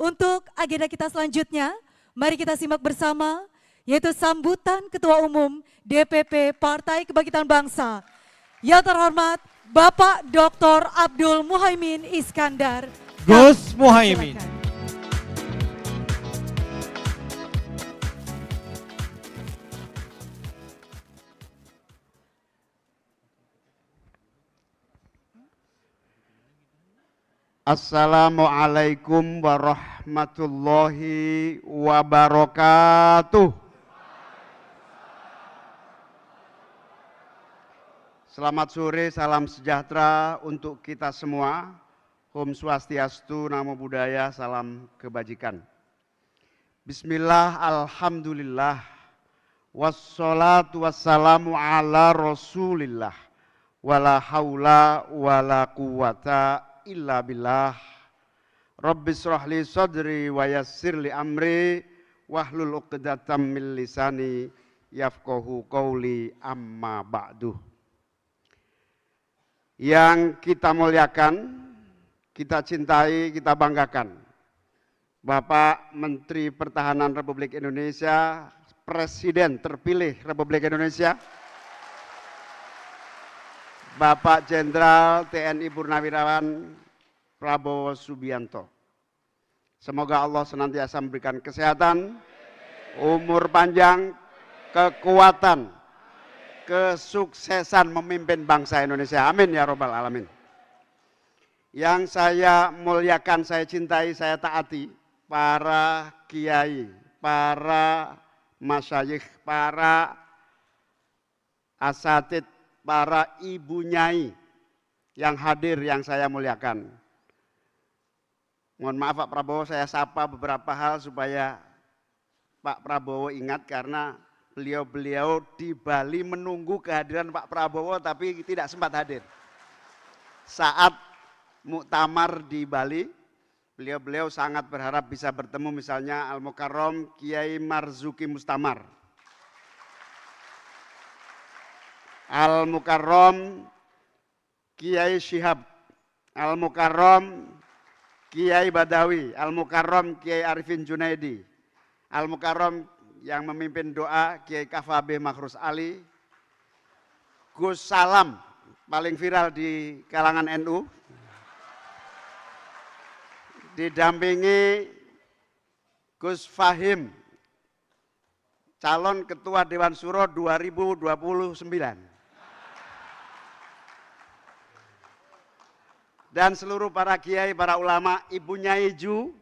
Untuk agenda kita selanjutnya, mari kita simak bersama, yaitu sambutan Ketua Umum DPP Partai Kebangkitan Bangsa, yang terhormat Bapak Dr. Abdul Muhaimin Iskandar. Gus Muhaimin. Assalamualaikum warahmatullahi wabarakatuh. Selamat sore, salam sejahtera untuk kita semua. Om Swastiastu, Namo Buddhaya, salam kebajikan. Bismillah, alhamdulillah, wassalatu wassalamu ala rasulillah, wala haula wala quwata illa billah. Rabbis rahli sadri wa yassirli amri wahlul uqdatam min lisani yafqahu qawli amma ba'du. Yang kita muliakan, kita cintai, kita banggakan, Bapak Menteri Pertahanan Republik Indonesia, Presiden terpilih Republik Indonesia, Bapak Jenderal TNI Purnawirawan Prabowo Subianto. Semoga Allah senantiasa memberikan kesehatan, umur panjang, kekuatan, kesuksesan memimpin bangsa Indonesia. Amin ya Rabbal Alamin. Yang saya muliakan, saya cintai, saya taati, para kiai, para masyayikh, para asatid, para ibu nyai yang hadir, yang saya muliakan. Mohon maaf Pak Prabowo, saya sapa beberapa hal supaya Pak Prabowo ingat, karena beliau-beliau di Bali menunggu kehadiran Pak Prabowo tapi tidak sempat hadir. Saat muktamar di Bali, beliau-beliau sangat berharap bisa bertemu misalnya Al-Mukarram Kiai Marzuki Mustamar, Al-Mukarram Kiai Syihab, Al-Mukarram Kiai Badawi, Al-Mukarram Kiai Arifin Junaidi, Al-Mukarram yang memimpin doa Kiai Kafabe Makhrus Ali, Gus Salam paling viral di kalangan NU, didampingi Gus Fahim, calon Ketua Dewan Syuro 2029. Dan seluruh para kiai, para ulama, Ibu Nyai Ju,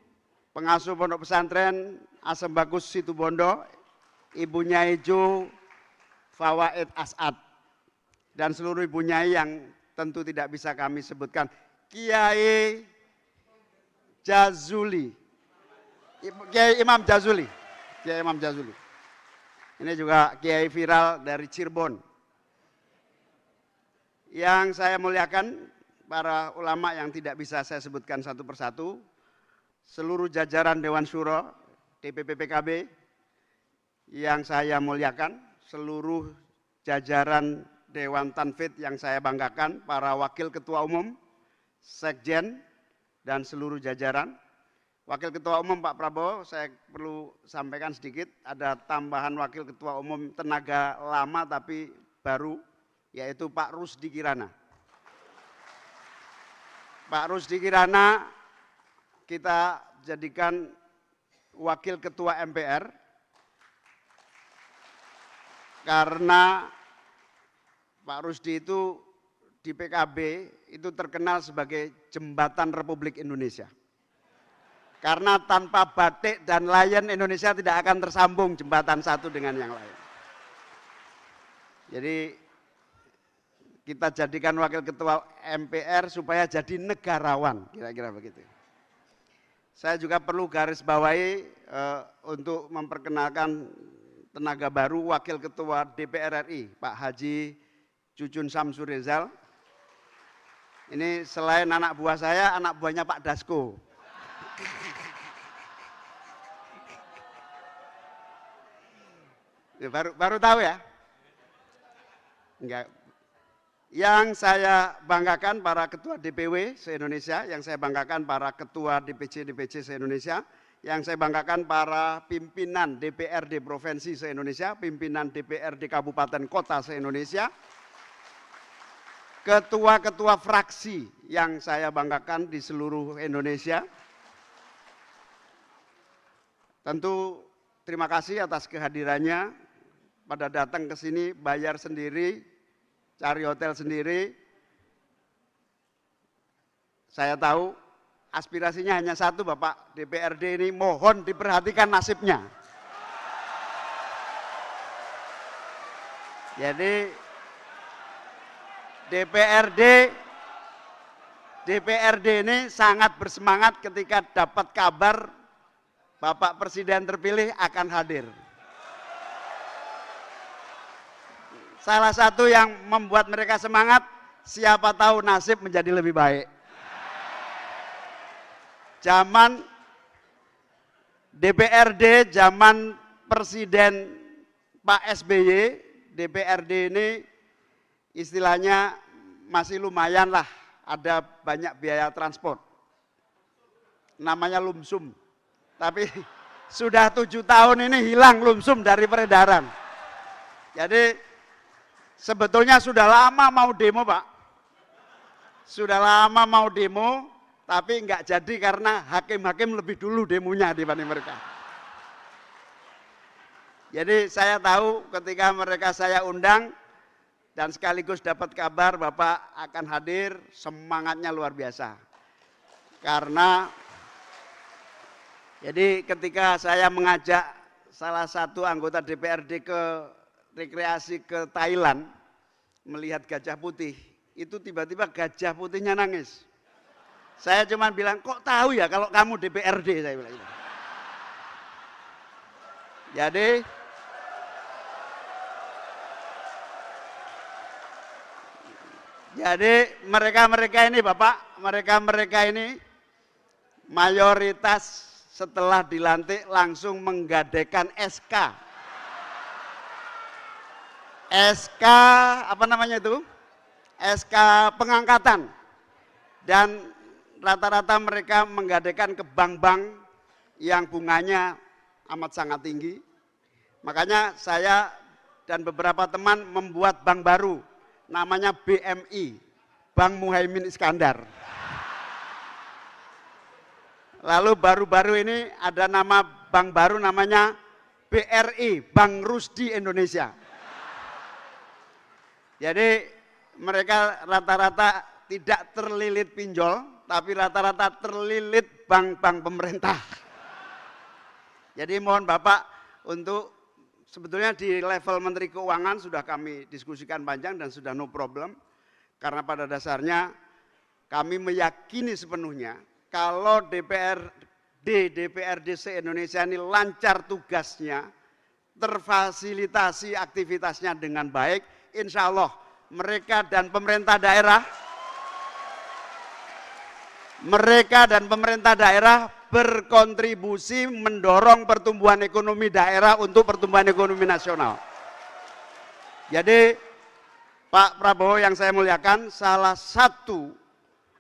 pengasuh pondok pesantren Asem Bagus Situbondo, Ibu Nyai Ju Fawaid As'ad, dan seluruh Ibu Nyai yang tentu tidak bisa kami sebutkan. Kiai Jazuli, Kiai Imam Jazuli, Kiai Imam Jazuli. Ini juga kiai viral dari Cirebon. Yang saya muliakan, para ulama yang tidak bisa saya sebutkan satu persatu, seluruh jajaran Dewan Syuro, DPP PKB yang saya muliakan, seluruh jajaran Dewan Tanfid yang saya banggakan, para wakil ketua umum, sekjen, dan seluruh jajaran. Wakil ketua umum Pak Prabowo, saya perlu sampaikan sedikit, ada tambahan wakil ketua umum tenaga lama tapi baru, yaitu Pak Rusdi Kirana. Pak Rusdi Kirana kita jadikan wakil ketua MPR karena Pak Rusdi itu di PKB itu terkenal sebagai jembatan Republik Indonesia. Karena tanpa batik dan layan Indonesia tidak akan tersambung jembatan satu dengan yang lain. Jadi kita jadikan wakil ketua MPR supaya jadi negarawan, kira-kira begitu. Saya juga perlu garis bawahi untuk memperkenalkan tenaga baru wakil ketua DPR RI, Pak Haji Cucun Samsur Rizal. Ini selain anak buah saya, anak buahnya Pak Dasko. Ya, baru tahu ya? Enggak. Yang saya banggakan para ketua DPW se-Indonesia, yang saya banggakan para ketua DPC se-Indonesia, yang saya banggakan para pimpinan DPRD Provinsi se-Indonesia, pimpinan DPRD Kabupaten Kota se-Indonesia, ketua-ketua fraksi yang saya banggakan di seluruh Indonesia. Tentu terima kasih atas kehadirannya, pada datang ke sini bayar sendiri, cari hotel sendiri. Saya tahu aspirasinya hanya satu, Bapak DPRD ini mohon diperhatikan nasibnya. Jadi DPRD ini sangat bersemangat ketika dapat kabar Bapak Presiden terpilih akan hadir. Salah satu yang membuat mereka semangat, siapa tahu nasib menjadi lebih baik. Zaman DPRD, zaman Presiden Pak SBY, DPRD ini istilahnya masih lumayan lah, ada banyak biaya transport. Namanya lumsum. Tapi sudah 7 tahun ini hilang lumsum dari peredaran. Jadi sebetulnya sudah lama mau demo, Pak. Sudah lama mau demo, tapi nggak jadi karena hakim-hakim lebih dulu demonya dibanding mereka. Jadi saya tahu ketika mereka saya undang dan sekaligus dapat kabar Bapak akan hadir, semangatnya luar biasa. Karena jadi ketika saya mengajak salah satu anggota DPRD ke rekreasi ke Thailand, melihat gajah putih, itu tiba-tiba gajah putihnya nangis. Saya cuma bilang, kok tahu ya kalau kamu DPRD, saya bilang gitu. Jadi mereka-mereka ini Bapak, mereka-mereka ini mayoritas setelah dilantik langsung menggadaikan SK. SK apa namanya itu? SK pengangkatan. Dan rata-rata mereka menggadaikan ke bank-bank yang bunganya amat sangat tinggi. Makanya saya dan beberapa teman membuat bank baru, namanya BMI, Bank Muhaimin Iskandar. Lalu baru-baru ini ada nama bank baru namanya BRI, Bank Rusdi Indonesia. Jadi mereka rata-rata tidak terlilit pinjol, tapi rata-rata terlilit bank-bank pemerintah. Jadi mohon Bapak untuk sebetulnya di level Menteri Keuangan sudah kami diskusikan panjang dan sudah no problem. Karena pada dasarnya kami meyakini sepenuhnya kalau DPRD se-Indonesia ini lancar tugasnya, terfasilitasi aktivitasnya dengan baik, insya Allah mereka dan pemerintah daerah berkontribusi mendorong pertumbuhan ekonomi daerah untuk pertumbuhan ekonomi nasional. Jadi Pak Prabowo yang saya muliakan, salah satu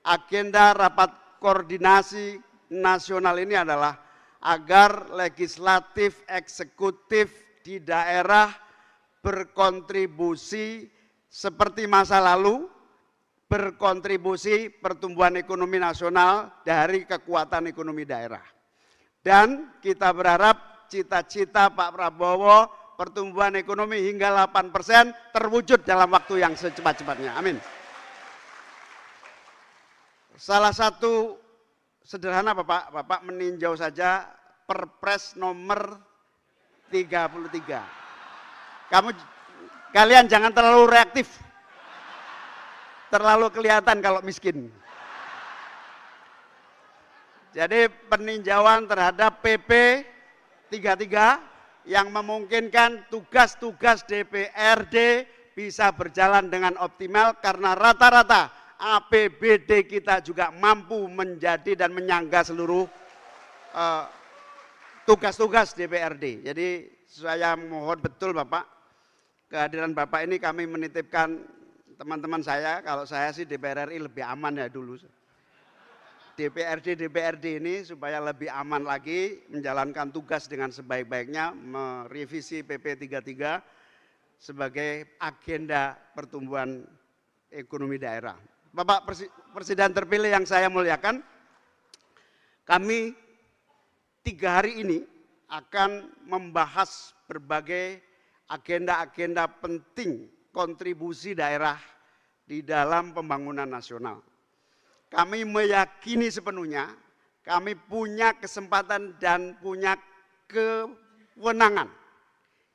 agenda rapat koordinasi nasional ini adalah agar legislatif, eksekutif di daerah berkontribusi seperti masa lalu, berkontribusi pertumbuhan ekonomi nasional dari kekuatan ekonomi daerah. Dan kita berharap cita-cita Pak Prabowo pertumbuhan ekonomi hingga 8% terwujud dalam waktu yang secepat-cepatnya. Amin. Salah satu sederhana Bapak meninjau saja Perpres nomor 33. Kalian jangan terlalu reaktif. Terlalu kelihatan kalau miskin. Jadi peninjauan terhadap PP 33 yang memungkinkan tugas-tugas DPRD bisa berjalan dengan optimal karena rata-rata APBD kita juga mampu menjadi dan menyangga seluruh tugas-tugas DPRD. Jadi saya mohon betul Bapak, kehadiran Bapak ini kami menitipkan teman-teman saya, kalau saya sih DPR RI lebih aman ya dulu. DPRD ini supaya lebih aman lagi menjalankan tugas dengan sebaik-baiknya, merevisi PP 33 sebagai agenda pertumbuhan ekonomi daerah. Bapak Presiden terpilih yang saya muliakan, kami 3 hari ini akan membahas berbagai agenda-agenda penting kontribusi daerah di dalam pembangunan nasional. Kami meyakini sepenuhnya kami punya kesempatan dan punya kewenangan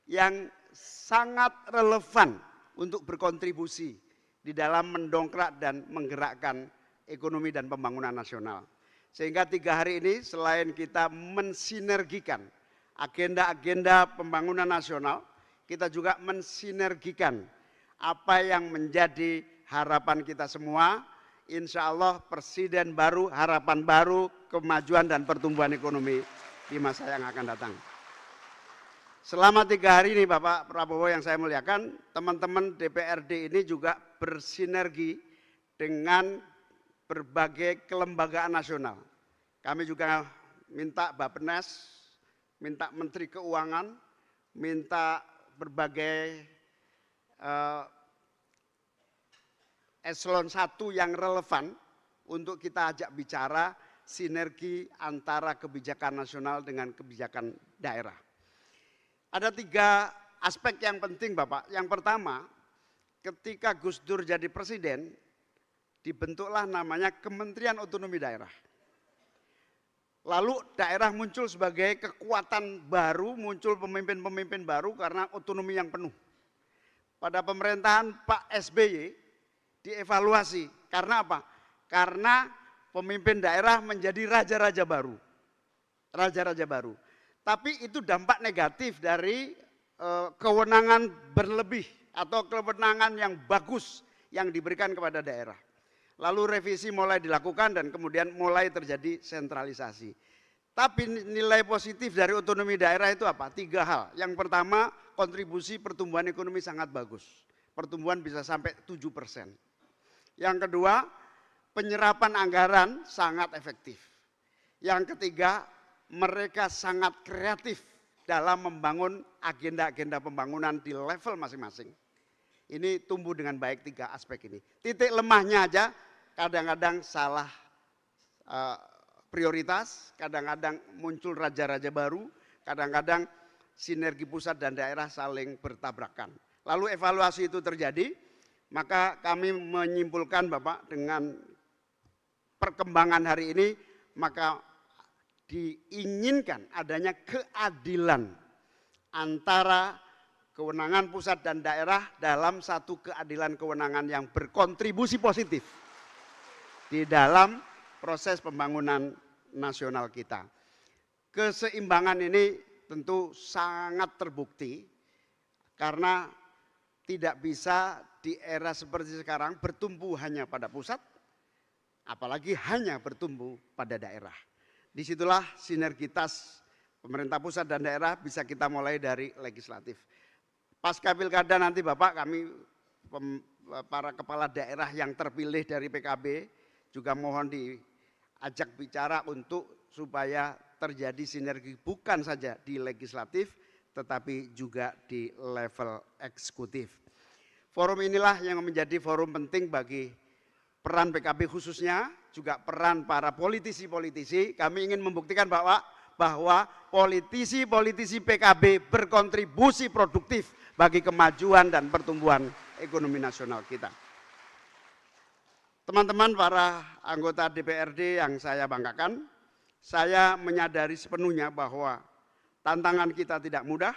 yang sangat relevan untuk berkontribusi di dalam mendongkrak dan menggerakkan ekonomi dan pembangunan nasional. Sehingga 3 hari ini selain kita mensinergikan agenda-agenda pembangunan nasional, kita juga mensinergikan apa yang menjadi harapan kita semua. Insya Allah presiden baru, harapan baru, kemajuan dan pertumbuhan ekonomi di masa yang akan datang. Selama 3 hari ini Bapak Prabowo yang saya muliakan, teman-teman DPRD ini juga bersinergi dengan berbagai kelembagaan nasional. Kami juga minta Bappenas, minta Menteri Keuangan, minta berbagai eselon 1 yang relevan untuk kita ajak bicara sinergi antara kebijakan nasional dengan kebijakan daerah. Ada 3 aspek yang penting Bapak. Yang pertama, ketika Gus Dur jadi presiden, dibentuklah namanya Kementerian Otonomi Daerah. Lalu daerah muncul sebagai kekuatan baru, muncul pemimpin-pemimpin baru karena otonomi yang penuh. Pada pemerintahan Pak SBY, dievaluasi. Karena apa? Karena pemimpin daerah menjadi raja-raja baru. Raja-raja baru. Tapi itu dampak negatif dari kewenangan berlebih atau kewenangan yang bagus yang diberikan kepada daerah. Lalu revisi mulai dilakukan dan kemudian mulai terjadi sentralisasi. Tapi nilai positif dari otonomi daerah itu apa? 3 hal. Yang pertama, kontribusi pertumbuhan ekonomi sangat bagus. Pertumbuhan bisa sampai 7%. Yang kedua, penyerapan anggaran sangat efektif. Yang ketiga, mereka sangat kreatif dalam membangun agenda-agenda pembangunan di level masing-masing. Ini tumbuh dengan baik 3 aspek ini. Titik lemahnya aja kadang-kadang salah prioritas, kadang-kadang muncul raja-raja baru, kadang-kadang sinergi pusat dan daerah saling bertabrakan. Lalu evaluasi itu terjadi, maka kami menyimpulkan Bapak dengan perkembangan hari ini, maka diinginkan adanya keadilan antara kewenangan pusat dan daerah dalam satu keadilan kewenangan yang berkontribusi positif di dalam proses pembangunan nasional kita. Keseimbangan ini tentu sangat terbukti karena tidak bisa di era seperti sekarang bertumbuh hanya pada pusat, apalagi hanya bertumbuh pada daerah. Disitulah sinergitas pemerintah pusat dan daerah bisa kita mulai dari legislatif. Pasca pilkada nanti Bapak, kami para kepala daerah yang terpilih dari PKB juga mohon diajak bicara untuk supaya terjadi sinergi bukan saja di legislatif tetapi juga di level eksekutif. Forum inilah yang menjadi forum penting bagi peran PKB khususnya, juga peran para politisi-politisi. Kami ingin membuktikan bahwa politisi-politisi PKB berkontribusi produktif bagi kemajuan dan pertumbuhan ekonomi nasional kita. Teman-teman para anggota DPRD yang saya banggakan, saya menyadari sepenuhnya bahwa tantangan kita tidak mudah.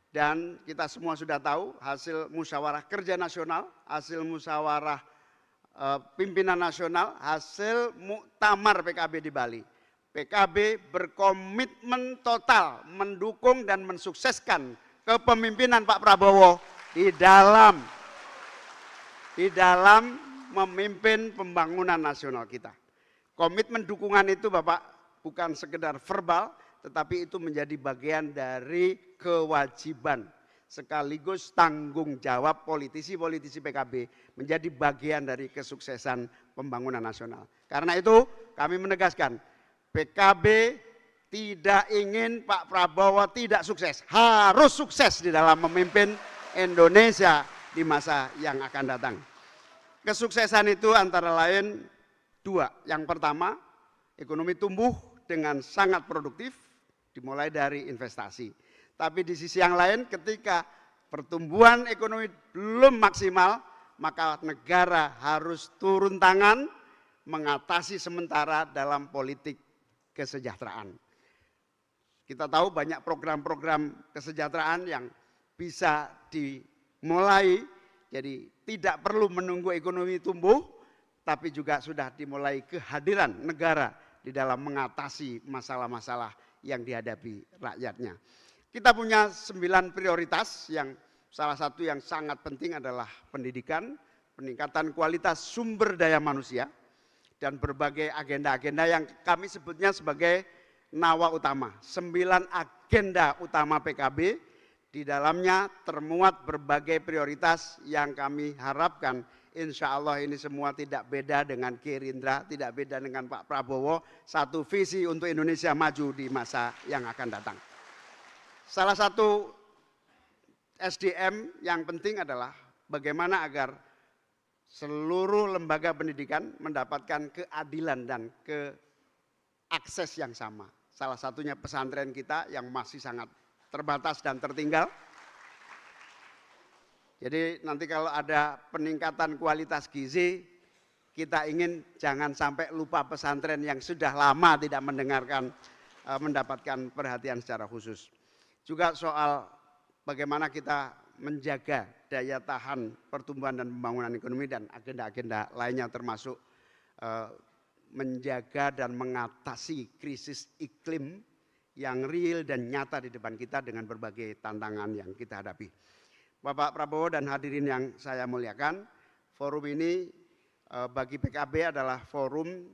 Dan kita semua sudah tahu hasil musyawarah kerja nasional, hasil musyawarah pimpinan nasional, hasil muktamar PKB di Bali. PKB berkomitmen total mendukung dan mensukseskan kepemimpinan Pak Prabowo di dalam memimpin pembangunan nasional kita. Komitmen dukungan itu Bapak bukan sekedar verbal, tetapi itu menjadi bagian dari kewajiban. sekaligus tanggung jawab politisi-politisi PKB menjadi bagian dari kesuksesan pembangunan nasional. Karena itu kami menegaskan, PKB tidak ingin Pak Prabowo tidak sukses, harus sukses di dalam memimpin Indonesia di masa yang akan datang. Kesuksesan itu antara lain dua. Yang pertama, ekonomi tumbuh dengan sangat produktif, dimulai dari investasi. Tapi di sisi yang lain ketika pertumbuhan ekonomi belum maksimal, maka negara harus turun tangan mengatasi sementara dalam politik kesejahteraan. Kita tahu banyak program-program kesejahteraan yang bisa dimulai, jadi tidak perlu menunggu ekonomi tumbuh, tapi juga sudah dimulai kehadiran negara di dalam mengatasi masalah-masalah yang dihadapi rakyatnya. Kita punya 9 prioritas yang salah satu yang sangat penting adalah pendidikan, peningkatan kualitas sumber daya manusia, dan berbagai agenda-agenda yang kami sebutnya sebagai nawa utama. 9 agenda utama PKB, di dalamnya termuat berbagai prioritas yang kami harapkan insya Allah ini semua tidak beda dengan Gerindra, tidak beda dengan Pak Prabowo, satu visi untuk Indonesia maju di masa yang akan datang. Salah satu SDM yang penting adalah bagaimana agar seluruh lembaga pendidikan mendapatkan keadilan dan akses yang sama. Salah satunya pesantren kita yang masih sangat terbatas dan tertinggal. Jadi nanti kalau ada peningkatan kualitas gizi, kita ingin jangan sampai lupa pesantren yang sudah lama tidak mendapatkan perhatian secara khusus. Juga soal bagaimana kita menjaga daya tahan pertumbuhan dan pembangunan ekonomi dan agenda-agenda lainnya termasuk menjaga dan mengatasi krisis iklim yang real dan nyata di depan kita dengan berbagai tantangan yang kita hadapi. Bapak Prabowo dan hadirin yang saya muliakan, forum ini bagi PKB adalah forum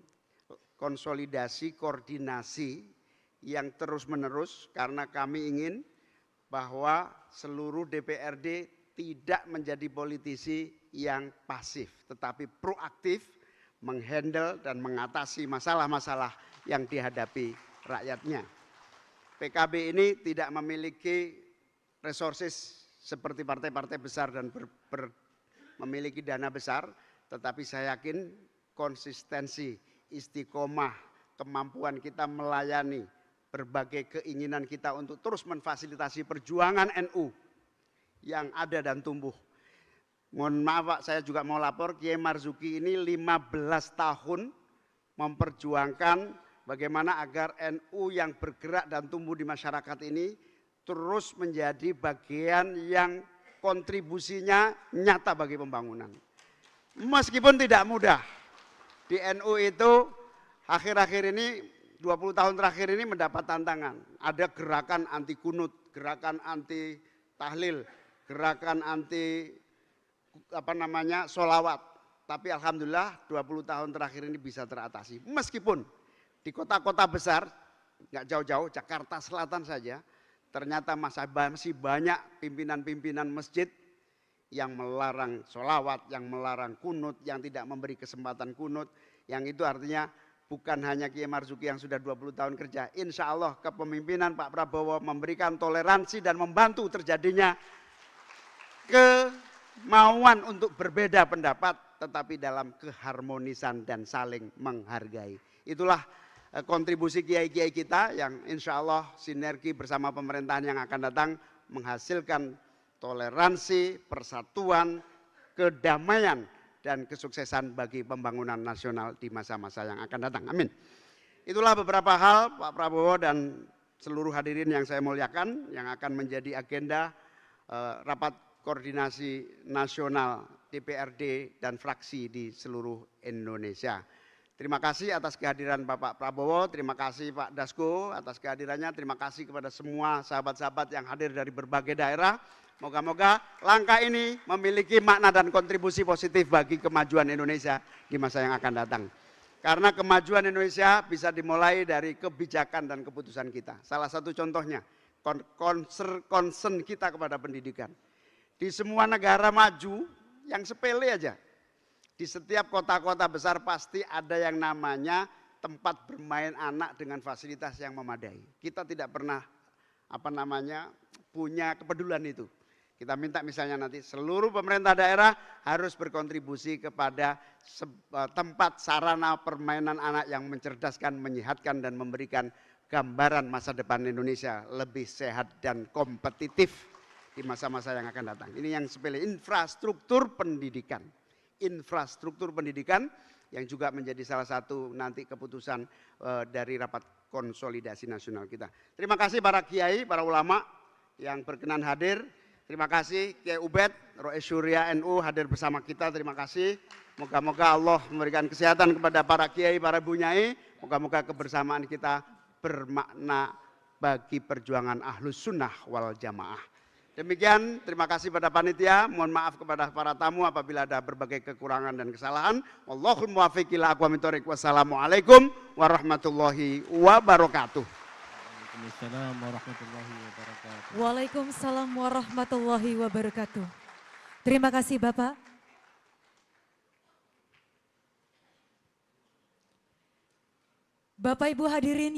konsolidasi, koordinasi yang terus-menerus karena kami ingin bahwa seluruh DPRD tidak menjadi politisi yang pasif, tetapi proaktif menghandle dan mengatasi masalah-masalah yang dihadapi rakyatnya. PKB ini tidak memiliki resources seperti partai-partai besar dan memiliki dana besar, tetapi saya yakin konsistensi, istiqomah, kemampuan kita melayani berbagai keinginan kita untuk terus memfasilitasi perjuangan NU yang ada dan tumbuh. Mohon maaf Pak, saya juga mau lapor, Kiai Marzuki ini 15 tahun memperjuangkan bagaimana agar NU yang bergerak dan tumbuh di masyarakat ini terus menjadi bagian yang kontribusinya nyata bagi pembangunan. Meskipun tidak mudah, di NU itu akhir-akhir ini 20 tahun terakhir ini mendapat tantangan. Ada gerakan anti kunut, gerakan anti tahlil, gerakan anti sholawat. Tapi alhamdulillah 20 tahun terakhir ini bisa teratasi. Meskipun di kota-kota besar, nggak jauh-jauh, Jakarta Selatan saja, ternyata masih banyak pimpinan-pimpinan masjid yang melarang sholawat, yang melarang kunut, yang tidak memberi kesempatan kunut. Yang itu artinya bukan hanya Kiai Marzuki yang sudah 20 tahun kerja. Insya Allah kepemimpinan Pak Prabowo memberikan toleransi dan membantu terjadinya kemauan untuk berbeda pendapat, tetapi dalam keharmonisan dan saling menghargai. Itulah kontribusi kiai-kiai kita yang insya Allah sinergi bersama pemerintahan yang akan datang menghasilkan toleransi, persatuan, kedamaian, dan kesuksesan bagi pembangunan nasional di masa-masa yang akan datang. Amin. Itulah beberapa hal Pak Prabowo dan seluruh hadirin yang saya muliakan yang akan menjadi agenda rapat koordinasi nasional DPRD dan fraksi di seluruh Indonesia. Terima kasih atas kehadiran Bapak Prabowo, terima kasih Pak Dasko atas kehadirannya, terima kasih kepada semua sahabat-sahabat yang hadir dari berbagai daerah. Moga-moga langkah ini memiliki makna dan kontribusi positif bagi kemajuan Indonesia di masa yang akan datang. Karena kemajuan Indonesia bisa dimulai dari kebijakan dan keputusan kita. Salah satu contohnya, concern kita kepada pendidikan. Di semua negara maju, yang sepele aja, di setiap kota-kota besar pasti ada yang namanya tempat bermain anak dengan fasilitas yang memadai. Kita tidak pernah punya kepedulian itu. Kita minta misalnya nanti seluruh pemerintah daerah harus berkontribusi kepada tempat sarana permainan anak yang mencerdaskan, menyehatkan dan memberikan gambaran masa depan Indonesia lebih sehat dan kompetitif di masa-masa yang akan datang. Ini yang sepele, infrastruktur pendidikan. Infrastruktur pendidikan yang juga menjadi salah satu nanti keputusan dari rapat konsolidasi nasional kita. Terima kasih para kiai, para ulama yang berkenan hadir. Terima kasih Kiai Ubed, Rois Surya NU hadir bersama kita. Terima kasih. Moga-moga Allah memberikan kesehatan kepada para kiai, para bunyai. Moga-moga kebersamaan kita bermakna bagi perjuangan Ahlus Sunnah wal Jamaah. Demikian, terima kasih pada panitia. Mohon maaf kepada para tamu apabila ada berbagai kekurangan dan kesalahan. Wallahul muwaffiq ila aqwamit thoriq. Wassalamualaikum warahmatullahi wabarakatuh. Waalaikumsalam warahmatullahi wabarakatuh. Waalaikumsalam warahmatullahi wabarakatuh. Terima kasih Bapak. Bapak Ibu hadirin